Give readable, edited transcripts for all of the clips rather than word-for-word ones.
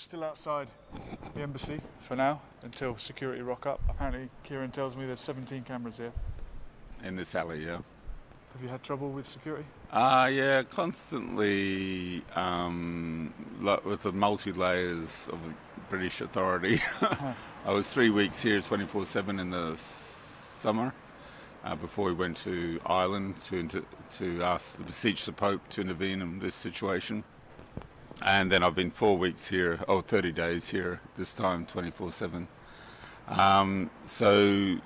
still outside the embassy for now until security rock up. Apparently, Ciaron tells me there's 17 cameras here. In this alley, yeah. Have you had trouble with security? Yeah, constantly with the multi-layers of British authority. I was 3 weeks here 24/7 in the summer before we went to Ireland to ask to beseech the Pope to intervene in this situation. And then I've been 4 weeks here, 30 days here, this time 24/7. So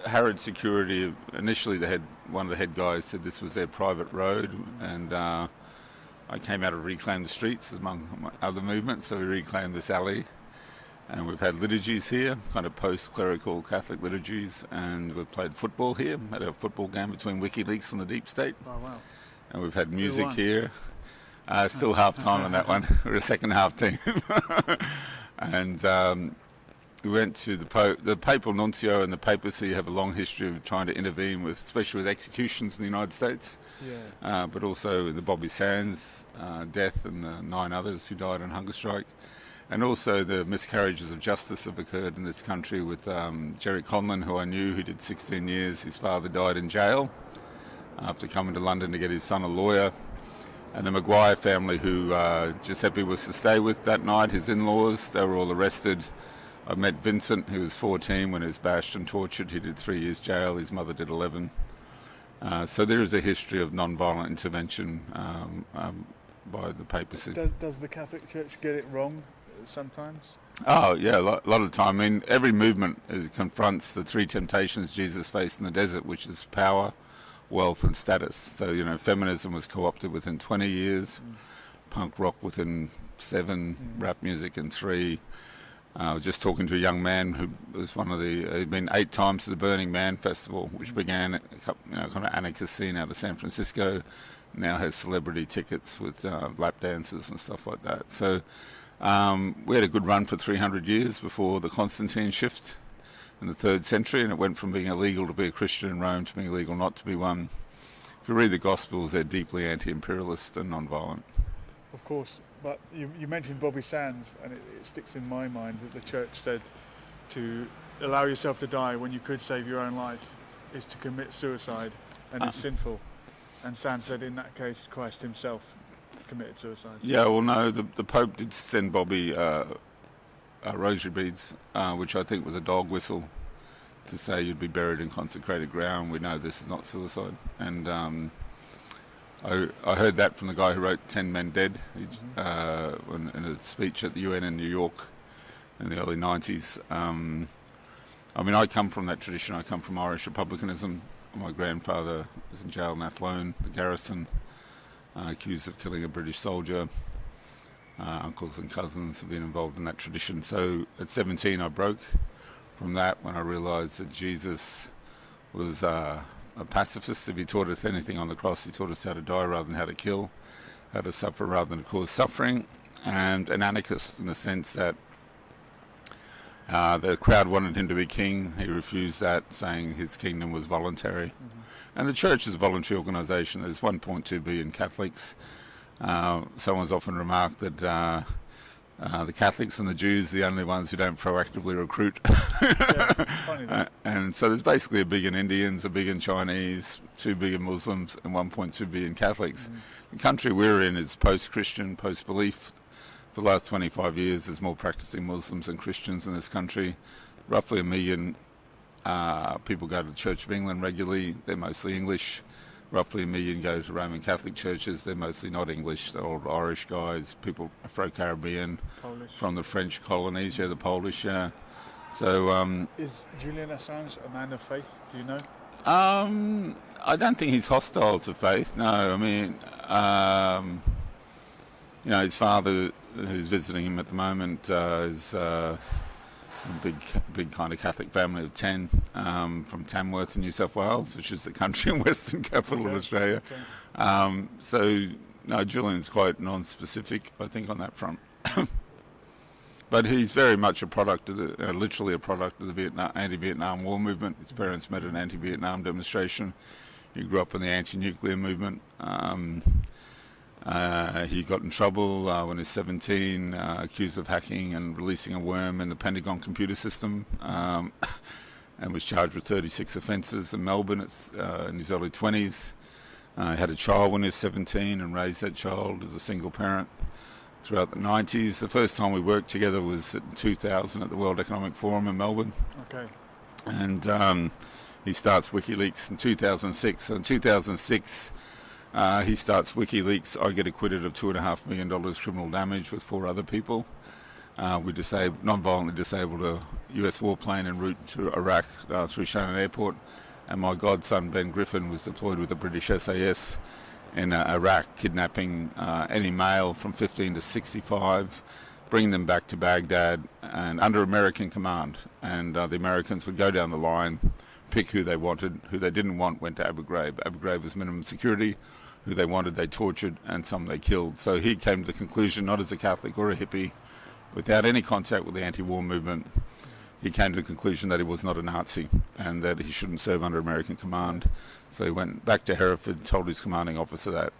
Harrod Security, initially one of the head guys said this was their private road, and I came out to reclaim the streets among other movements, so we reclaimed this alley. And we've had liturgies here, kind of post-clerical Catholic liturgies, and we've played football here, had a football game between WikiLeaks and the Deep State. Oh, wow. And we've had music here. Still half-time on that one. We're a second-half team. And we went to the Pope. The papal nuncio and the papacy have a long history of trying to intervene with, especially with executions in the United States, but also the Bobby Sands death and the 9 others who died on hunger strike. And also the miscarriages of justice have occurred in this country with Jerry Conlon, who I knew, who did 16 years. His father died in jail after coming to London to get his son a lawyer. And the Maguire family, who Giuseppe was to stay with that night, his in-laws, they were all arrested. I met Vincent, who was 14 when he was bashed and tortured. He did 3 years jail. His mother did 11. So there is a history of non-violent intervention by the papacy. Does the Catholic Church get it wrong sometimes? Oh, yeah, a lot of the time. I mean, every movement confronts the 3 temptations Jesus faced in the desert, which is power, wealth and status. So, feminism was co-opted within 20 years, punk rock within 7, rap music in 3. I was just talking to a young man who was he'd been 8 times to the Burning Man Festival, which began kind of anarchist scene out of San Francisco, now has celebrity tickets with lap dances and stuff like that. So we had a good run for 300 years before the Constantine shift in the 3rd century, and it went from being illegal to be a Christian in Rome to being illegal not to be one. If you read the Gospels, they're deeply anti-imperialist and non-violent. Of course, but you mentioned Bobby Sands, and it sticks in my mind that the church said to allow yourself to die when you could save your own life is to commit suicide and is sinful. And Sands said in that case Christ himself committed suicide. Yeah, well, no, the Pope did send Bobby rosary beads, which I think was a dog whistle to say you'd be buried in consecrated ground. We know this is not suicide. And I heard that from the guy who wrote 10 Men Dead in a speech at the UN in New York in the early 90s. I mean, I come from that tradition. I come from Irish republicanism. My grandfather was in jail in Athlone, the garrison, accused of killing a British soldier. Uncles and cousins have been involved in that tradition. So at 17 I broke from that when I realised that Jesus was a pacifist. If he taught us anything on the cross, he taught us how to die rather than how to kill, how to suffer rather than to cause suffering, and an anarchist in the sense that the crowd wanted him to be king. He refused that, saying his kingdom was voluntary. And the church is a voluntary organisation. There's 1.2 billion Catholics. Someone's often remarked that the Catholics and the Jews are the only ones who don't proactively recruit. Funny that. And so there's basically 1 billion Indians, 1 billion Chinese, 2 billion Muslims, and 1.2 billion Catholics. The country we're in is post-Christian, post-belief. For the last 25 years, there's more practicing Muslims than Christians in this country. Roughly 1 million people go to the Church of England regularly. They're mostly English. Roughly 1 million go to Roman Catholic churches. They're mostly not English. They're old Irish guys, people Afro-Caribbean, Polish. From the French colonies, the Polish, So, is Julian Assange a man of faith? Do you know? I don't think he's hostile to faith. No, I mean, his father, who's visiting him at the moment, is a big kind of Catholic family of 10 from Tamworth in New South Wales, which is the country and western capital of Australia. Okay. So, no, Julian's quite non-specific, I think, on that front. But he's very much a product of literally a product of the anti-Vietnam War movement. His parents met at an anti-Vietnam demonstration. He grew up in the anti-nuclear movement. He got in trouble when he was 17, accused of hacking and releasing a worm in the Pentagon computer system, and was charged with 36 offences in Melbourne in his early 20s. He had a child when he was 17 and raised that child as a single parent throughout the 90s. The first time we worked together was in 2000 at the World Economic Forum in Melbourne. Okay. And he starts WikiLeaks in 2006. So in 2006, he starts WikiLeaks. I get acquitted of $2.5 million criminal damage with 4 other people. We non-violently disabled a US warplane en route to Iraq through Shannon Airport. And my godson, Ben Griffin, was deployed with the British SAS in Iraq, kidnapping any male from 15 to 65, bringing them back to Baghdad and under American command. And the Americans would go down the line, pick who they wanted. Who they didn't want went to Abu Ghraib. Abu Ghraib was minimum security. Who they wanted they tortured, and some they killed. So he came to the conclusion, not as a Catholic or a hippie, without any contact with the anti-war movement, he came to the conclusion that he was not a Nazi and that he shouldn't serve under American command. So he went back to Hereford, told his commanding officer that,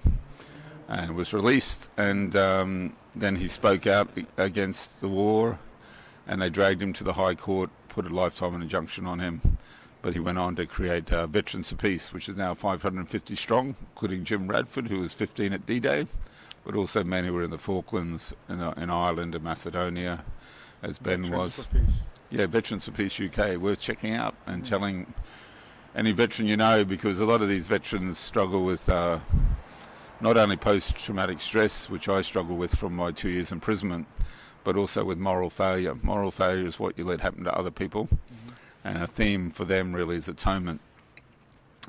and was released. And then he spoke out against the war, and they dragged him to the High Court, put a lifetime injunction on him. But he went on to create Veterans for Peace, which is now 550 strong, including Jim Radford, who was 15 at D-Day, but also men who were in the Falklands, in Ireland and Macedonia, as Ben was. Veterans for Peace. Yeah, Veterans for Peace UK, worth checking out and telling any veteran you know, because a lot of these veterans struggle with not only post-traumatic stress, which I struggle with from my 2 years imprisonment, but also with moral failure. Moral failure is what you let happen to other people. And a theme for them really is atonement.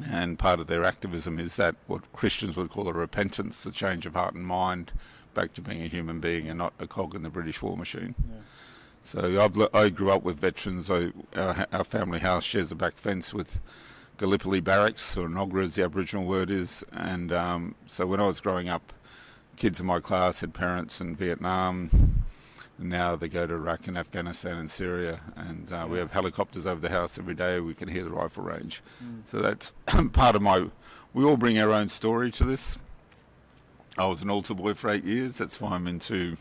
And part of their activism is that what Christians would call a repentance, a change of heart and mind back to being a human being and not a cog in the British war machine. Yeah. So I grew up with veterans. Our family house shares a back fence with Gallipoli Barracks, or Nogra as the Aboriginal word is. And so when I was growing up, kids in my class had parents in Vietnam. And now they go to Iraq and Afghanistan and Syria. And we have helicopters over the house every day. We can hear the rifle range. So that's part of we all bring our own story to this. I was an altar boy for 8 years. That's why I'm into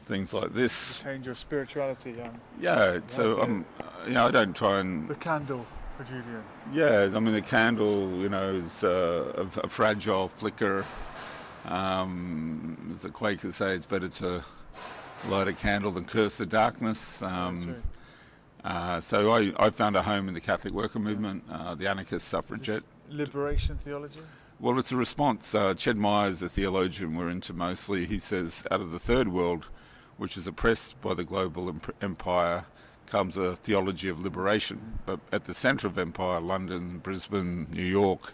things like this. Change your spirituality. Yeah, so I don't try and... The candle for Julian. Yeah, I mean the candle, is a fragile flicker. As the Quakers say, it's better to light a candle than curse the darkness. So I found a home in the Catholic worker movement, the anarchist suffragette. Liberation theology? Well, it's a response. Ched Myers, a theologian we're into mostly, he says out of the third world, which is oppressed by the global empire, comes a theology of liberation. But at the centre of empire, London, Brisbane, New York,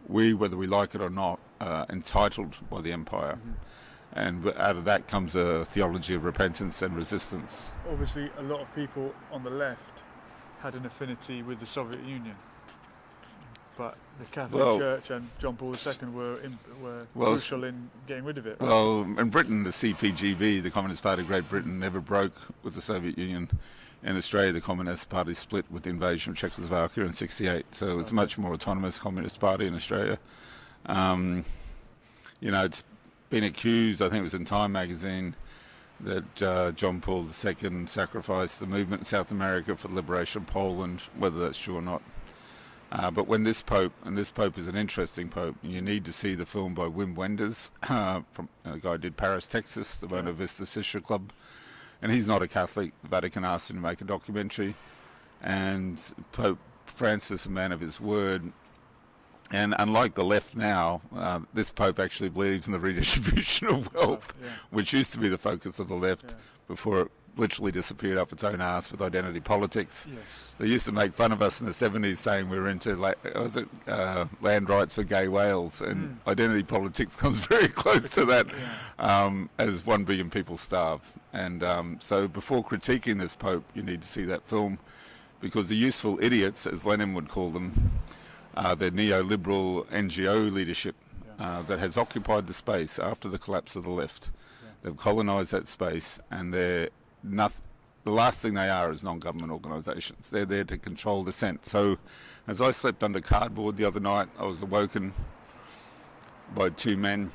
whether we like it or not, are entitled by the empire. And out of that comes a theology of repentance and resistance. Obviously, a lot of people on the left had an affinity with the Soviet Union. But the Catholic Church and John Paul II were crucial in getting rid of it. Right? Well, in Britain, the CPGB, the Communist Party of Great Britain, never broke with the Soviet Union. In Australia, the Communist Party split with the invasion of Czechoslovakia in '68. So it's a much more autonomous Communist Party in Australia. It's been accused, I think it was in Time magazine, that John Paul II sacrificed the movement in South America for the liberation of Poland, whether that's true or not. But when this Pope is an interesting Pope, you need to see the film by Wim Wenders, from a guy who did Paris, Texas, the Buena Vista Sister Club. And he's not a Catholic. The Vatican asked him to make a documentary. And Pope Francis, a man of his word, and unlike the left now, this Pope actually believes in the redistribution of wealth, which used to be the focus of the left before it literally disappeared up its own arse with identity politics. Yes. They used to make fun of us in the 70s saying we were into land rights for gay whales, and identity politics comes very close to that as 1 billion people starve. And so before critiquing this Pope, you need to see that film, because the useful idiots, as Lenin would call them, the neoliberal NGO leadership that has occupied the space after the collapse of the left. They've colonised that space, and the last thing they are is non-government organisations. They're there to control dissent. So as I slept under cardboard the other night, I was awoken by 2 men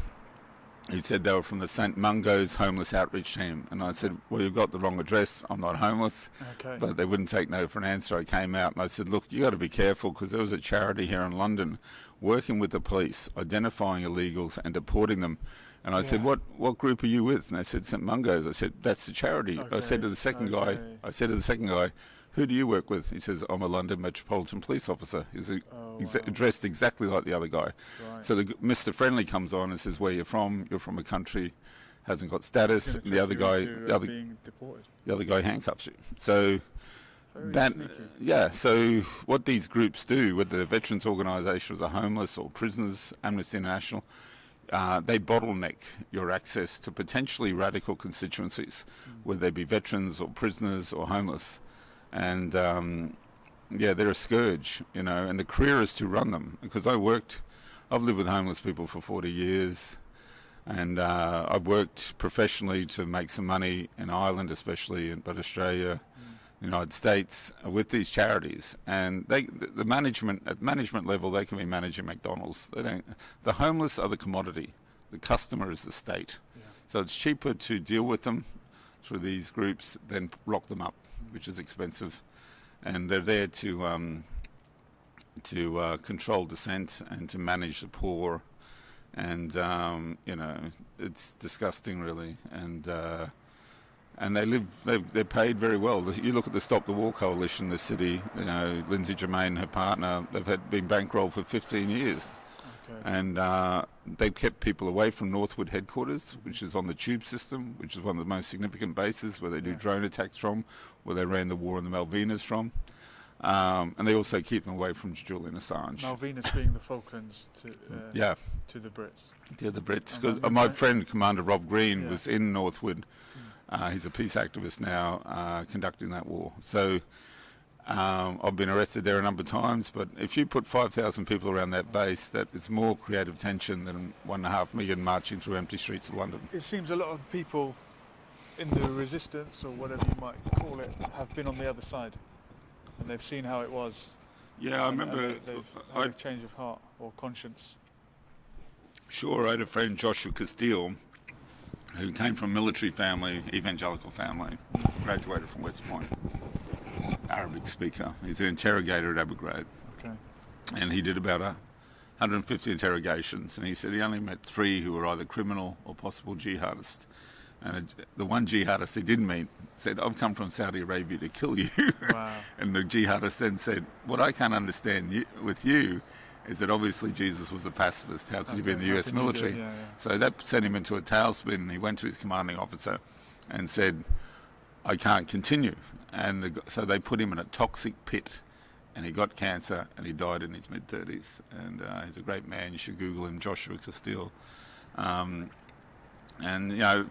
He said they were from the St Mungo's homeless outreach team. And I said, well, you've got the wrong address. I'm not homeless. Okay. But they wouldn't take no for an answer. I came out and I said, look, you got to be careful, because there was a charity here in London working with the police, identifying illegals and deporting them. And I said, what group are you with? And they said, St Mungo's. I said, that's the charity. Okay. I said to the second guy, who do you work with? He says, I'm a London Metropolitan Police officer. He's dressed exactly like the other guy. Right. So Mr. Friendly comes on and says, where you're from a country, hasn't got status. And the other guy, being deported. The other guy handcuffs you. So so what these groups do, whether they're veterans organisations, or homeless, or prisoners, Amnesty International, they bottleneck your access to potentially radical constituencies, whether they be veterans or prisoners or homeless. And they're a scourge, and the careerists who run them, because I've lived with homeless people for 40 years, and I've worked professionally to make some money in Ireland especially, but Australia, the United States, with these charities. And the management, at management level, they can be managing McDonald's. The homeless are the commodity. The customer is the state. Yeah. So it's cheaper to deal with them through these groups than lock them up, which is expensive. And they're there to control dissent and to manage the poor. And, it's disgusting, really. And they're paid very well. You look at the Stop the War Coalition in the city, Lindsay Germain, her partner, they've been bankrolled for 15 years. Okay. And they've kept people away from Northwood headquarters, which is on the tube system, which is one of the most significant bases where they do drone attacks from, where they ran the war in the Malvinas from. And they also keep them away from Julian Assange. Malvinas being the Falklands to the Brits. Yeah, the Brits. Because my friend, Commander Rob Green, was in Northwood. He's a peace activist now, conducting that war. So I've been arrested there a number of times, but if you put 5,000 people around that base, that is more creative tension than 1.5 million marching through empty streets of London. It seems a lot of people in the resistance, or whatever you might call it, have been on the other side, and they've seen how it was. Yeah, I remember. They've had a change of heart or conscience. Sure, I had a friend, Joshua Castile, who came from a military family, evangelical family, graduated from West Point, Arabic speaker. He's an interrogator at Abu Ghraib. Okay. And he did about 150 interrogations, and he said he only met 3 who were either criminal or possible jihadists. And the one jihadist he did meet said, I've come from Saudi Arabia to kill you. Wow. And the jihadist then said, what I can't understand with you is that obviously Jesus was a pacifist. How could you be in the US military? Yeah. So that sent him into a tailspin, and he went to his commanding officer and said, I can't continue. And so they put him in a toxic pit, and he got cancer, and he died in his mid-30s. And he's a great man. You should Google him, Joshua Castile. And,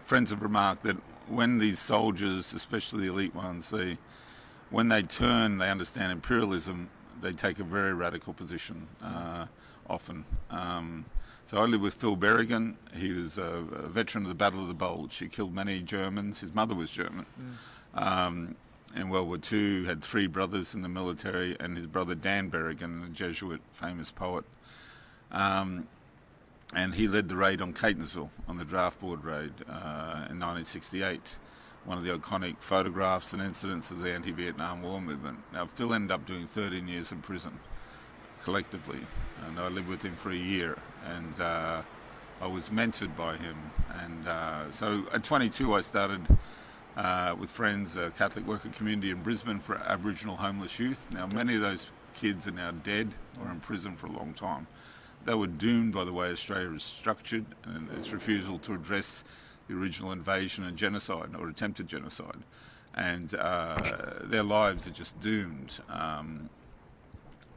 friends have remarked that when these soldiers, especially the elite ones, when they turn, they understand imperialism, they take a very radical position, often. So I lived with Phil Berrigan. He was a veteran of the Battle of the Bulge. He killed many Germans. His mother was German. In World War II, had 3 brothers in the military, and his brother Dan Berrigan, a Jesuit, famous poet. And he led the raid on Catonsville, on the draft board raid in 1968. One of the iconic photographs and incidents of the anti-Vietnam War movement. Now, Phil ended up doing 13 years in prison, collectively, and I lived with him for a year, and I was mentored by him. And so at 22, I started with friends, a Catholic worker community in Brisbane for Aboriginal homeless youth. Now, many of those kids are now dead or in prison for a long time. They were doomed by the way Australia is structured and its refusal to address the original invasion and genocide, or attempted genocide. And their lives are just doomed.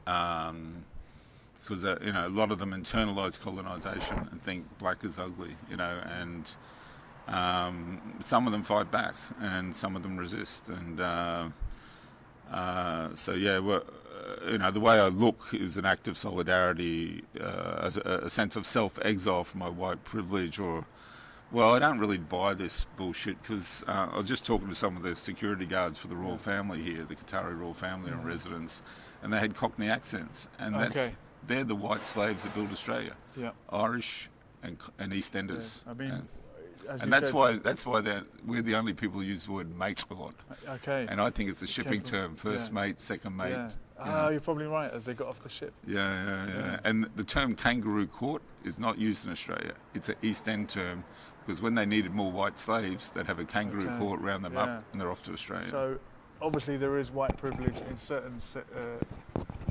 Because a lot of them internalise colonisation and think black is ugly, and some of them fight back and some of them resist. And the way I look is an act of solidarity, a sense of self-exile from my white privilege. I don't really buy this bullshit, because I was just talking to some of the security guards for the royal family here, the Qatari royal family in residence, and they had Cockney accents, and they're the white slaves that built Australia. Yeah. Irish, and EastEnders. Yeah. I mean, and that's why we're the only people who use the word mate a lot. Okay. And I think it's a shipping term: first mate, second mate. Yeah. You're probably right. As they got off the ship. Yeah. And the term kangaroo court is not used in Australia. It's an East End term because when they needed more white slaves, they'd have a kangaroo court round them up, and they're off to Australia. So obviously there is white privilege in certain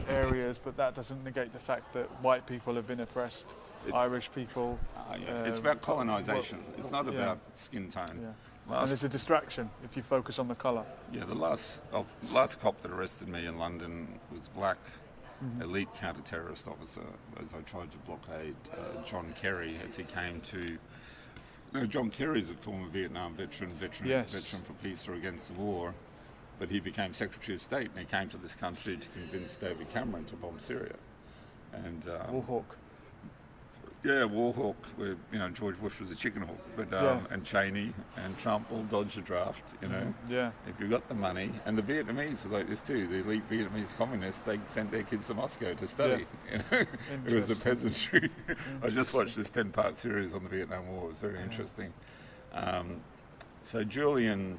areas, but that doesn't negate the fact that white people have been oppressed. Irish people. It's about colonisation. It's not about skin tone. Yeah. And it's a distraction if you focus on the colour. Yeah, the last cop that arrested me in London was black, elite counter-terrorist officer, as I tried to blockade John Kerry as he came to... John Kerry is a former Vietnam veteran for peace or against the war, but he became Secretary of State and he came to this country to convince David Cameron to bomb Syria. And Warhawk. Yeah, Warhawk, where George Bush was a chicken hawk, but and Cheney and Trump all dodged the draft. If you got the money, and the Vietnamese were like this too. The elite Vietnamese communists, they sent their kids to Moscow to study. It was a peasantry. I just watched this 10-part series on the Vietnam War. It was very interesting. So Julian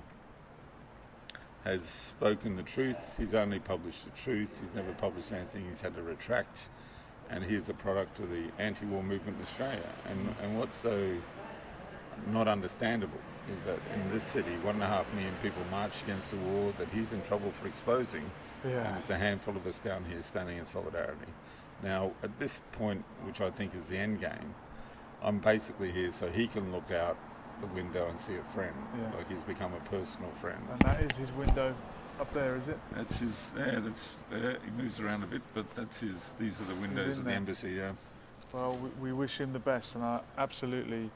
has spoken the truth. He's only published the truth. He's never published anything he's had to retract. And he's a product of the anti-war movement in Australia. And what's so not understandable is that in this city, 1.5 million people marched against the war that he's in trouble for exposing. And there's a handful of us down here standing in solidarity. Now, at this point, which I think is the end game, I'm basically here so he can look out the window and see a friend. Like he's become a personal friend. And that is his window. Up there, is it? That's his. He moves around a bit, but that's his. These are the windows of the embassy. Yeah. Well, we wish him the best, and I absolutely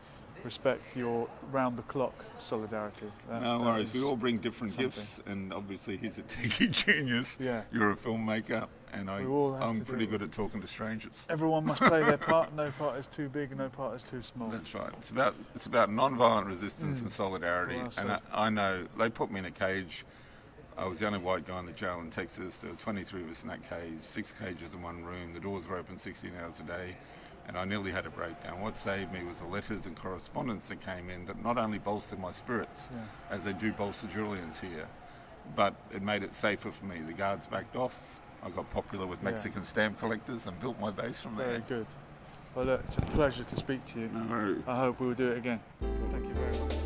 respect your round-the-clock solidarity. No worries. We all bring different gifts, and obviously he's a techie genius. Yeah. You're a filmmaker, and I'm pretty good at talking to strangers. Everyone must play their part. No part is too big, no part is too small. That's right. It's about non-violent resistance and solidarity. Well, and I know they put me in a cage. I was the only white guy in the jail in Texas. There were 23 of us in that cage, 6 cages in one room. The doors were open 16 hours a day, and I nearly had a breakdown. What saved me was the letters and correspondence that came in that not only bolstered my spirits, as they do bolster Julian's here, but it made it safer for me. The guards backed off. I got popular with Mexican stamp collectors and built my base from there. Very good. Well, look, it's a pleasure to speak to you. No. I hope we will do it again. Thank you very much.